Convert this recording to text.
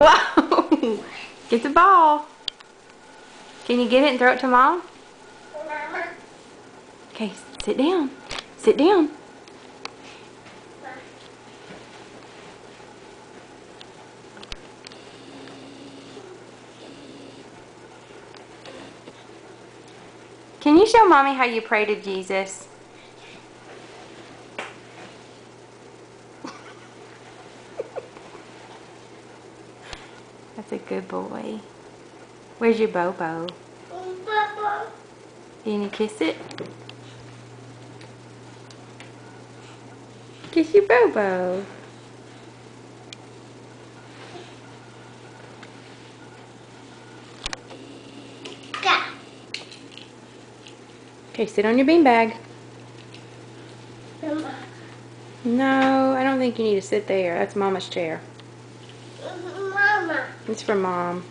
Whoa! Get the ball. Can you get it and throw it to Mom? Okay, sit down. Sit down. Can you show Mommy how you pray to Jesus? That's a good boy. Where's your Bobo? Can you kiss it? Kiss your Bobo. Okay, sit on your beanbag. No, I don't think you need to sit there. That's Mama's chair. Mama. It's for Mom.